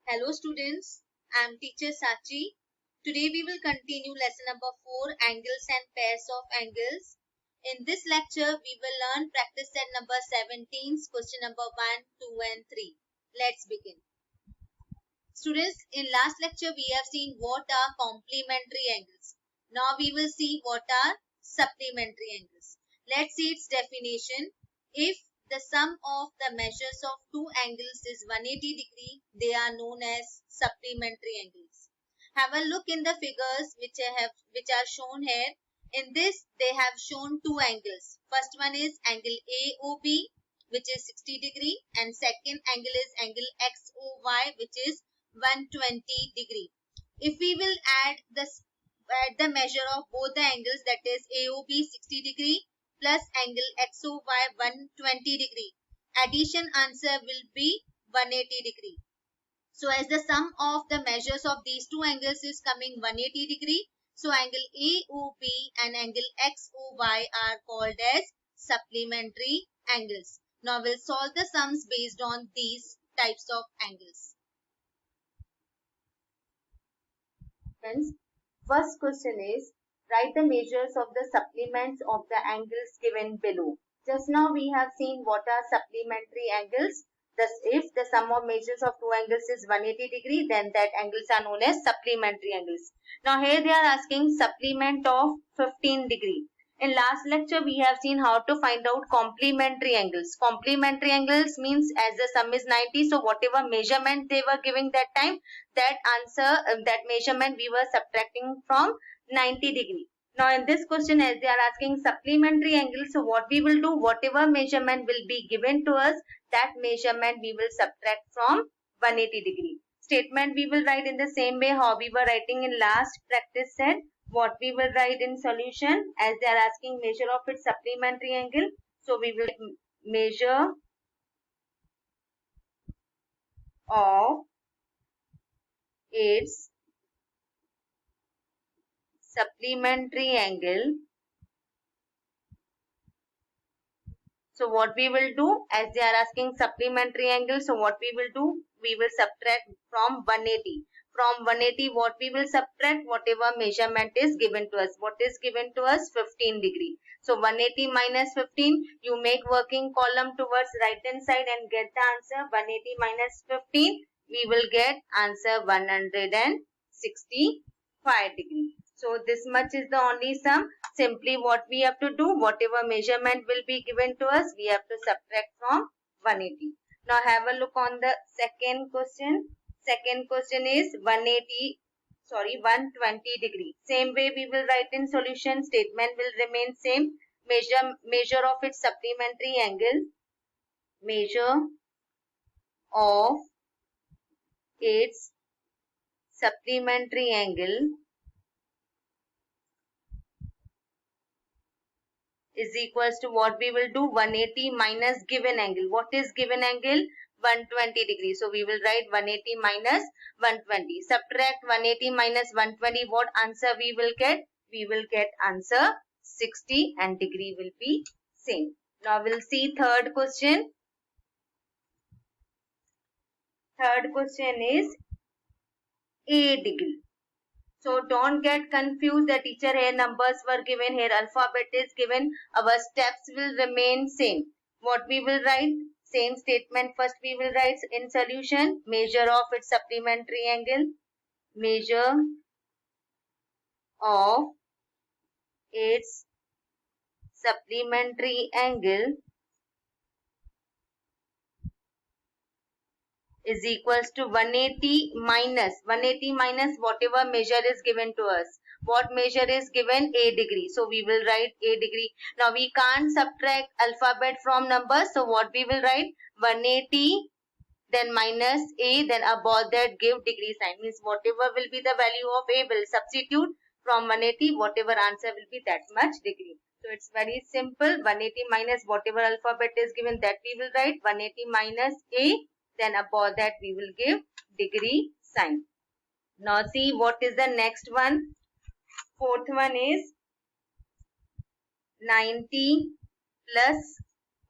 Hello students, I am teacher Sachi. Today we will continue lesson number 4, angles and pairs of angles. In this lecture we will learn practice set number 17, question number 1, 2 and 3. Let's begin. Students, in last lecture we have seen what are complementary angles. Now we will see what are supplementary angles. Let's see its definition. If the sum of the measures of two angles is 180 degree, they are known as supplementary angles. Have a look in the figures which are shown here. In this they have shown two angles. First one is angle AOB, which is 60 degree, and second angle is angle XOY, which is 120 degree. If we will add the measure of both the angles, that is AOB 60 degree plus angle XOY 120 degree, addition answer will be 180 degree. So as the sum of the measures of these two angles is coming 180 degree, so angle AOB and angle XOY are called as supplementary angles. Now we'll solve the sums based on these types of angles. Friends, first question is, write the measures of the supplements of the angles given below. Just now we have seen what are supplementary angles. Thus, if the sum of measures of two angles is 180 degree, then that angles are known as supplementary angles. Now here they are asking supplement of 15 degree. In last lecture, we have seen how to find out complementary angles. Complementary angles means as the sum is 90, so whatever measurement they were giving that time, that answer, that measurement we were subtracting from 90 degree. Now in this question, as they are asking supplementary angles, so what we will do, whatever measurement will be given to us, that measurement we will subtract from 180 degree. Statement we will write in the same way how we were writing in last practice set. What we will write in solution, as they are asking measure of its supplementary angle, so we will measure of its supplementary angle. So what we will do, as they are asking supplementary angle, so what we will do, we will subtract from 180. From 180, what we will subtract, whatever measurement is given to us. What is given to us? 15 degree. So 180 minus 15, you make working column towards right hand side and get the answer. 180 minus 15, we will get answer 165 degree. So this much is the only sum. Simply what we have to do, whatever measurement will be given to us, we have to subtract from 180. Now have a look on the second question. Second question is 120 degree. Same way we will write in solution. Statement will remain same. Measure of its supplementary angle. Measure of its supplementary angle is equals to what we will do, 180 minus given angle. What is given angle? 120 degree. So we will write 180 minus 120. Subtract 180 minus 120. What answer we will get? We will get answer 60 and degree will be same. Now we'll see third question. Third question is A degree. So don't get confused. The teacher here numbers were given, here alphabet is given. Our steps will remain same. What we will write? Same statement. First we will write in solution. Measure of its supplementary angle. Measure of its supplementary angle is equals to 180 minus whatever measure is given to us. What measure is given? A degree. So we will write A degree. Now we can't subtract alphabet from numbers. So what we will write? 180 then minus A, then above that give degree sign. Means whatever will be the value of A will substitute from 180. Whatever answer will be that much degree. So it's very simple. 180 minus whatever alphabet is given, that we will write. 180 minus A. Then above that we will give degree sign. Now see what is the next one. Fourth one is 90 plus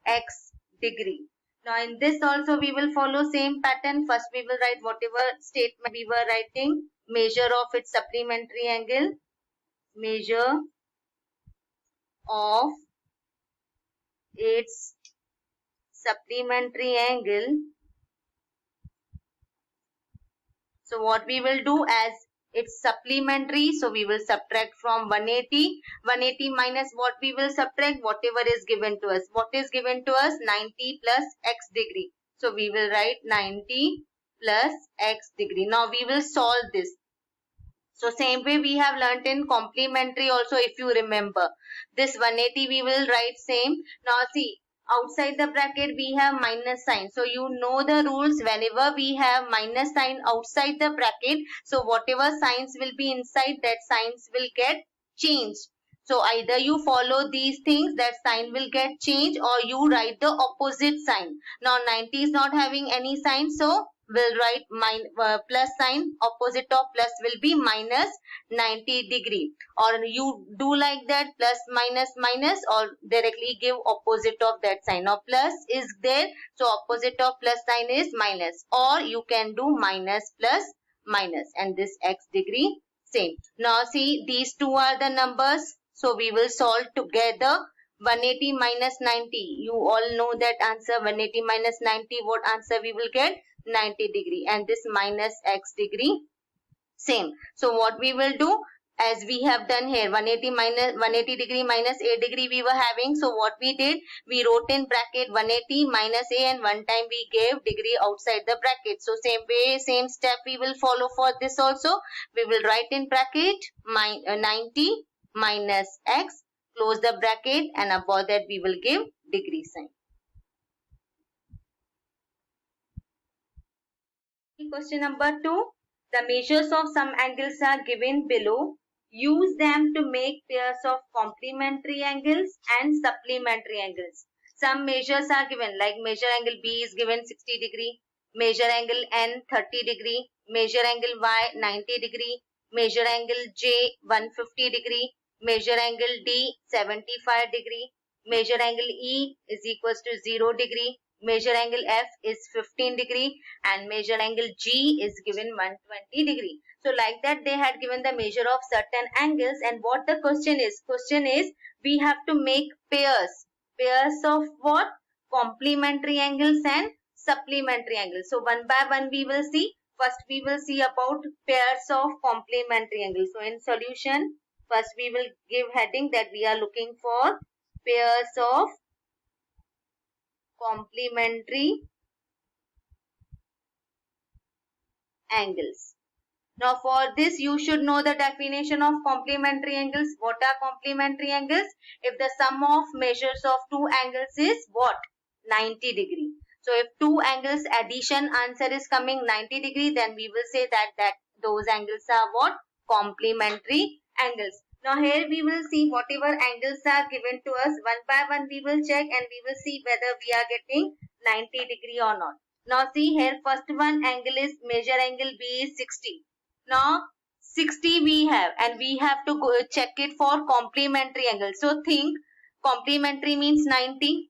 x degree. Now in this also we will follow same pattern. First we will write whatever statement we were writing, measure of its supplementary angle, measure of its supplementary angle. So what we will do, as it's supplementary, so we will subtract from 180. 180 minus what we will subtract? Whatever is given to us. What is given to us? 90 plus x degree. So we will write 90 plus x degree. Now we will solve this. So same way we have learnt in complementary also, if you remember. This 180 we will write same. Now see, outside the bracket we have minus sign. So you know the rules, whenever we have minus sign outside the bracket, so whatever signs will be inside, that signs will get changed. So either you follow these things, that sign will get changed, or you write the opposite sign. Now 90 is not having any sign, so we'll write plus sign. Opposite of plus will be minus 90 degree. Or you do like that, plus minus minus, or directly give opposite of that sign. Now plus is there, so opposite of plus sign is minus. Or you can do minus plus minus, and this x degree same. Now see, these two are the numbers. So we will solve together. 180 minus 90. You all know that answer. 180 minus 90. What answer we will get? 90 degree. And this minus x degree same. So what we will do, as we have done here, 180 degree minus a degree we were having. So what we did, we wrote in bracket 180 minus a, and one time we gave degree outside the bracket. So same way, same step we will follow for this also. We will write in bracket 90 minus x, close the bracket, and above that we will give degree sign. Question number 2. The measures of some angles are given below. Use them to make pairs of complementary angles and supplementary angles. Some measures are given, like measure angle B is given 60 degree, measure angle N 30 degree, measure angle Y 90 degree, measure angle J 150 degree, measure angle D 75 degree, measure angle E is equals to 0 degree, measure angle F is 15 degree, and measure angle G is given 120 degree. So like that they had given the measure of certain angles, and what the question is? Question is, we have to make pairs. Pairs of what? Complementary angles and supplementary angles. So one by one we will see. First we will see about pairs of complementary angles. So in solution, first we will give heading that we are looking for pairs of complementary angles. Now for this you should know the definition of complementary angles. What are complementary angles? If the sum of measures of two angles is what? 90 degree. So if two angles addition answer is coming 90 degree, then we will say that those angles are what? Complementary angles. Now here we will see whatever angles are given to us. One by one we will check, and we will see whether we are getting 90 degree or not. Now see here, first one angle is, measure angle B is 60. Now 60 we have, and we have to go check it for complementary angle. So think complementary means 90.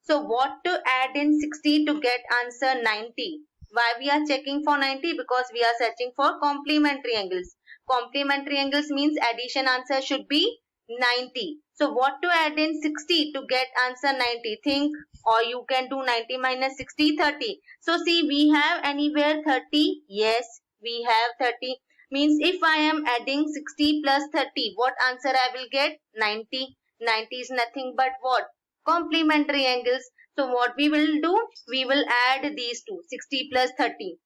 So what to add in 60 to get answer 90? Why we are checking for 90? Because we are searching for complementary angles. Complementary angles means addition answer should be 90. So what to add in 60 to get answer 90? Think, or you can do 90 minus 60, 30. So see, we have anywhere 30. Yes, we have 30. Means if I am adding 60 plus 30, what answer I will get? 90. 90 is nothing but what? Complementary angles. So what we will do? We will add these two, 60 plus 30.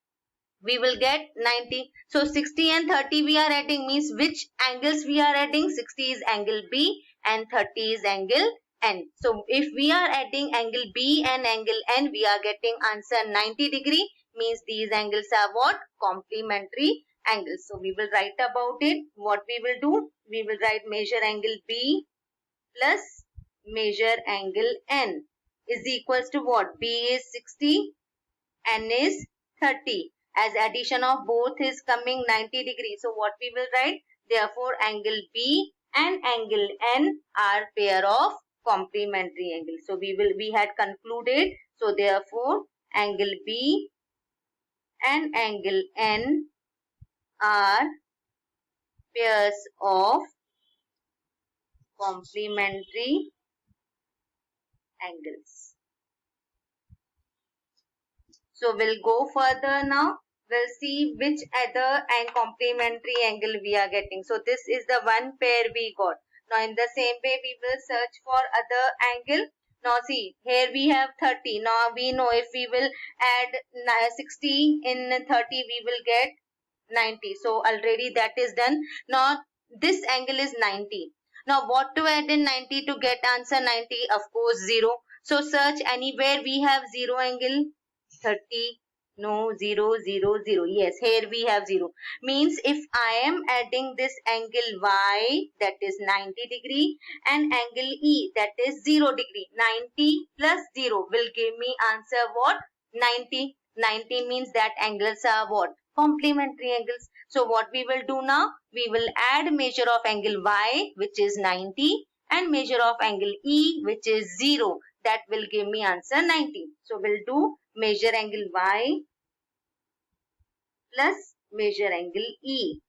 We will get 90. So 60 and 30 we are adding, means which angles we are adding? 60 is angle B and 30 is angle N. So if we are adding angle B and angle N, we are getting answer 90 degree, means these angles are what? Complementary angles. So we will write about it. What we will do? We will write measure angle B plus measure angle N is equals to what? B is 60, N is 30. As addition of both is coming 90 degrees. So what we will write? Therefore angle B and angle N are pair of complementary angles. So we had concluded. So therefore angle B and angle N are pairs of complementary angles. So we'll go further now. We'll see which other and complementary angle we are getting. So this is the one pair we got. Now in the same way we will search for other angle. Now see, here we have 30. Now we know if we will add 60 in 30 we will get 90. So already that is done. Now this angle is 90. Now what to add in 90 to get answer 90? Of course 0. So search anywhere we have 0 angle. 30, no, 0, 0, 0. Yes, here we have 0. Means if I am adding this angle Y, that is 90 degree, and angle E, that is 0 degree. 90 plus 0 will give me answer what? 90. 90 means that angles are what? Complementary angles. So what we will do now? We will add measure of angle Y, which is 90, and measure of angle E, which is 0. That will give me answer 90. So we'll do measure angle Y plus measure angle E.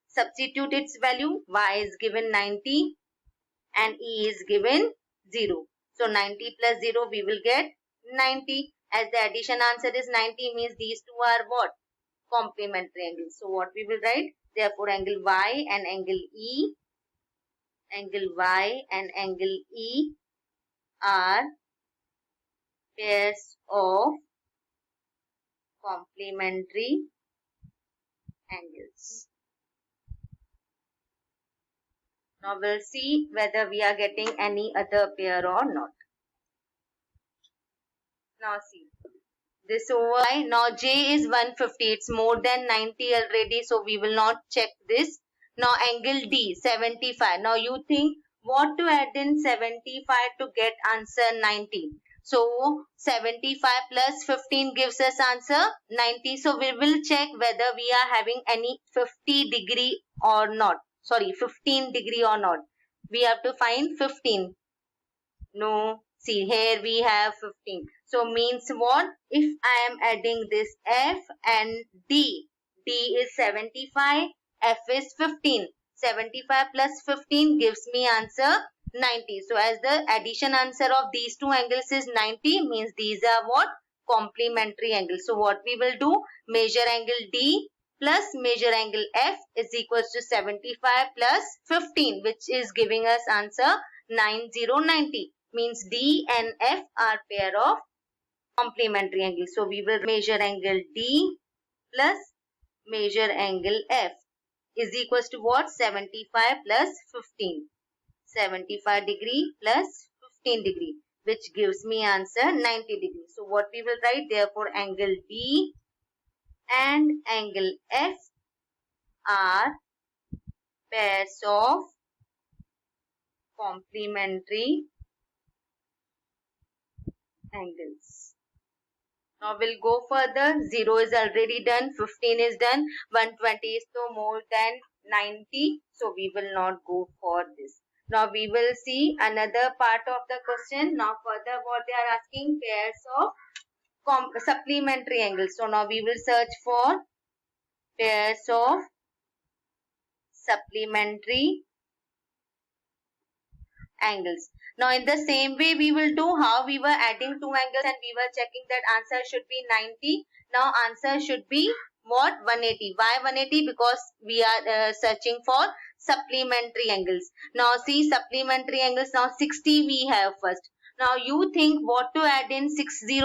Substitute its value. Y is given 90 and E is given 0. So 90 plus 0 we will get 90. As the addition answer is 90 means these two are what? Complementary angles. So what we will write? Therefore angle Y and angle E are pairs of complementary angles. Now we'll see whether we are getting any other pair or not. Now see, this over I. Now J is 150. It's more than 90 already, so we will not check this. Now angle D 75. Now you think what to add in 75 to get answer 90. So 75 plus 15 gives us answer 90. So we will check whether we are having any 50 degree or not. Sorry, 15 degree or not. We have to find 15. No. See, here we have 15. So means what? If I am adding this F and D. D is 75. F is 15. 75 plus 15 gives me answer 90. So as the addition answer of these two angles is 90, means these are what? Complementary angles. So what we will do? Measure angle D plus measure angle F is equals to 75 plus 15, which is giving us answer 90. Means D and F are pair of complementary angles. So we will measure angle D plus measure angle F is equals to what? 75 plus 15. 75 degree plus 15 degree, which gives me answer 90 degree. So what we will write? Therefore angle D and angle F are pairs of complementary angles. Now we'll go further. 0 is already done, 15 is done, 120 is so more than 90. So we will not go for this. Now we will see another part of the question. Now further what they are asking, pairs of supplementary angles. So now we will search for pairs of supplementary angles. Now in the same way we will do how we were adding two angles and we were checking that answer should be 90. Now answer should be what? 180. Why 180? Because we are searching for supplementary angles. Now see supplementary angles. Now 60 we have first. Now you think what to add in 60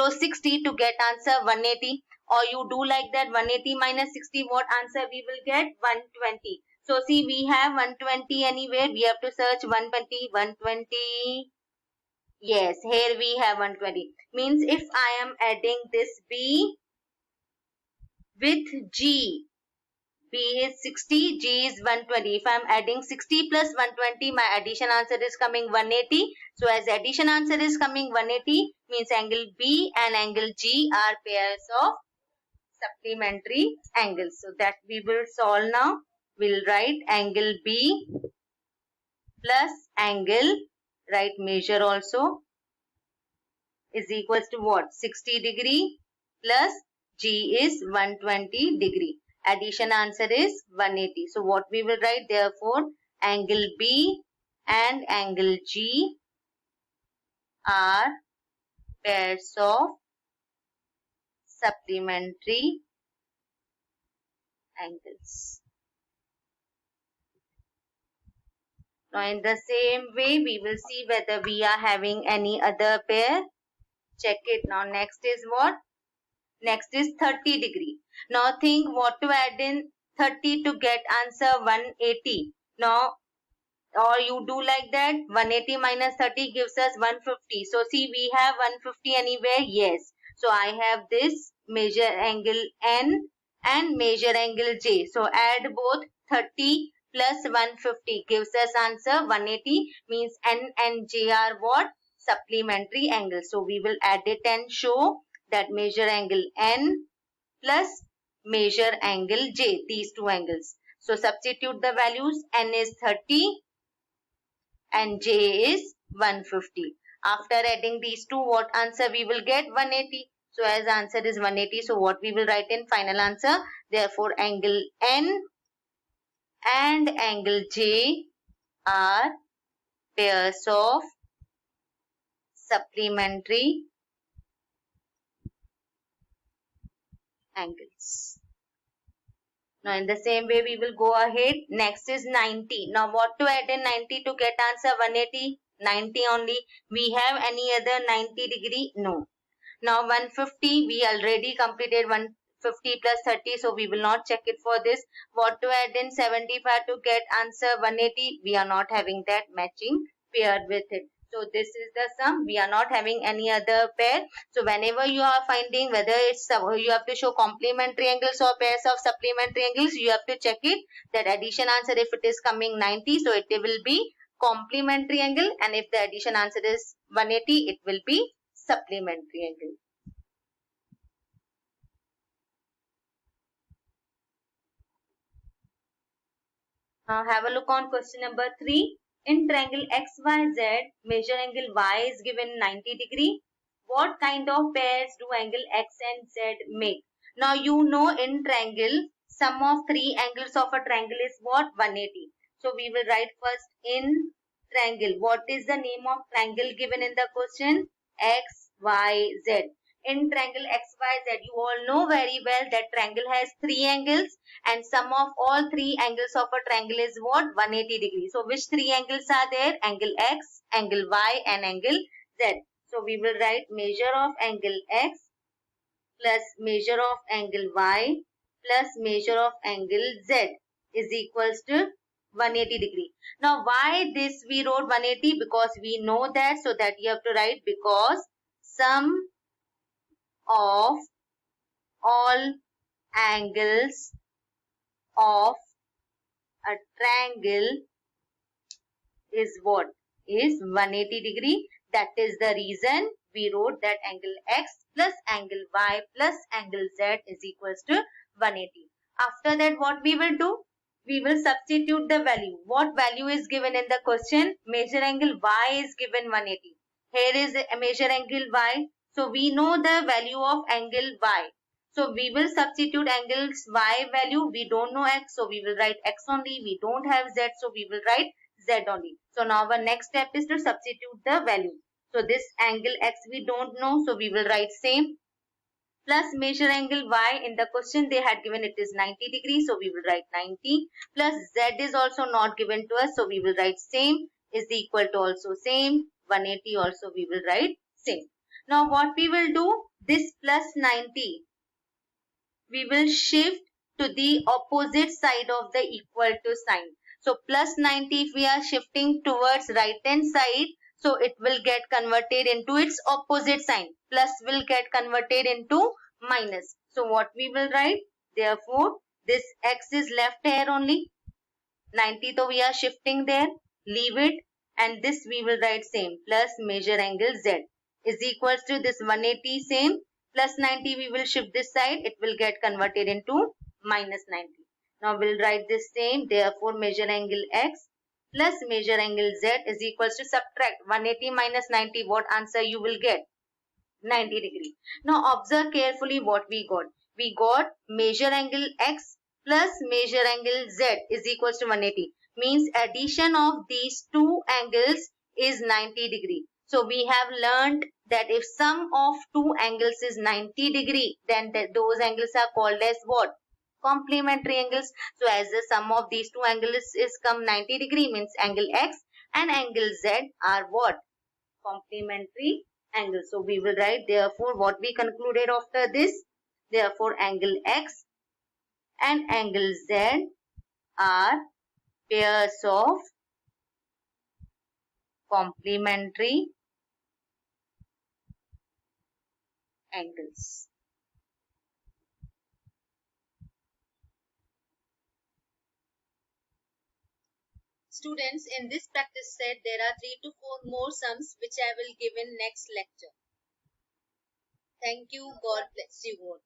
to get answer 180, or you do like that 180 minus 60, what answer we will get? 120. So see we have 120 anywhere. We have to search 120. 120. Yes, here we have 120. Means if I am adding this B with G, B is 60, G is 120. If I am adding 60 plus 120, my addition answer is coming 180. So as addition answer is coming 180, means angle B and angle G are pairs of supplementary angles. So that we will solve now. We'll write angle B plus angle, write measure also, is equals to what? 60 degree plus G is 120 degree. Addition answer is 180. So what we will write? Therefore, angle B and angle G are pairs of supplementary angles. Now in the same way, we will see whether we are having any other pair. Check it. Now next is what? Next is 30 degree. Now think what to add in 30 to get answer 180. Now, or you do like that, 180 minus 30 gives us 150. So see, we have 150 anywhere? Yes. So I have this measure angle N and measure angle J. So add both 30 plus 150 gives us answer 180, means N and J are what? Supplementary angles. So we will add it and show that measure angle N plus measure angle J, these two angles. So substitute the values. N is 30 and J is 150. After adding these two, what answer we will get? 180. So as answer is 180, so what we will write in final answer? Therefore, angle N and angle J are pairs of supplementary angles. Now in the same way we will go ahead. Next is 90. Now what to add in 90 to get answer 180? 90 only. We have any other 90 degree? No. Now 150, we already completed 150 plus 30, so we will not check it for this. What to add in 75 to get answer 180? We are not having that matching pair with it. So this is the sum. We are not having any other pair. So whenever you are finding whether it's you have to show complementary angles or pairs of supplementary angles, you have to check it that addition answer, if it is coming 90, so it will be complementary angle, and if the addition answer is 180, it will be supplementary angle. Now have a look on question number 3. In triangle XYZ, measure angle Y is given 90 degree. What kind of pairs do angle X and Z make? Now you know in triangle, sum of three angles of a triangle is what? 180. So we will write first in triangle. What is the name of triangle given in the question? XYZ. In triangle XYZ, you all know very well that triangle has three angles and sum of all three angles of a triangle is what? 180 degrees. So which three angles are there? Angle X, angle Y and angle Z. So we will write measure of angle X plus measure of angle Y plus measure of angle Z is equals to 180 degree. Now why this we wrote 180? Because we know that, so that you have to write because sum of all angles of a triangle is what? Is 180 degree. That is the reason we wrote that angle X plus angle Y plus angle Z is equals to 180. After that, what we will do? We will substitute the value. What value is given in the question? Measure angle Y is given 180. Here is a measure angle Y. So we know the value of angle Y. So we will substitute angles Y value. We don't know X, so we will write X only. We don't have Z, so we will write Z only. So now our next step is to substitute the value. So this angle X we don't know, so we will write same. Plus measure angle Y, in the question they had given it is 90 degrees, so we will write 90. Plus Z is also not given to us, so we will write same is equal to also same. 180 also we will write same. Now what we will do? This plus 90, we will shift to the opposite side of the equal to sign. So plus 90, if we are shifting towards right hand side, so it will get converted into its opposite sign. Plus will get converted into minus. So what we will write? Therefore, this X is left here only. 90 so we are shifting there. Leave it. And this we will write same. Plus measure angle Z is equals to this 180 same. Plus 90 we will shift this side. It will get converted into minus 90. Now we'll write this same. Therefore, measure angle X plus measure angle Z is equals to subtract 180 minus 90. What answer you will get? 90 degree. Now observe carefully what we got. We got measure angle X plus measure angle Z is equals to 180. Means addition of these two angles is 90 degree. So we have learned that if sum of two angles is 90 degree, then those angles are called as what? Complementary angles. So as the sum of these two angles is come 90 degree, means angle X and angle Z are what? Complementary angles. So we will write therefore what we concluded after this. Therefore angle X and angle Z are pairs of complementary angles. Students, in this practice set, there are 3 to 4 more sums which I will give in next lecture. Thank you. God bless you all.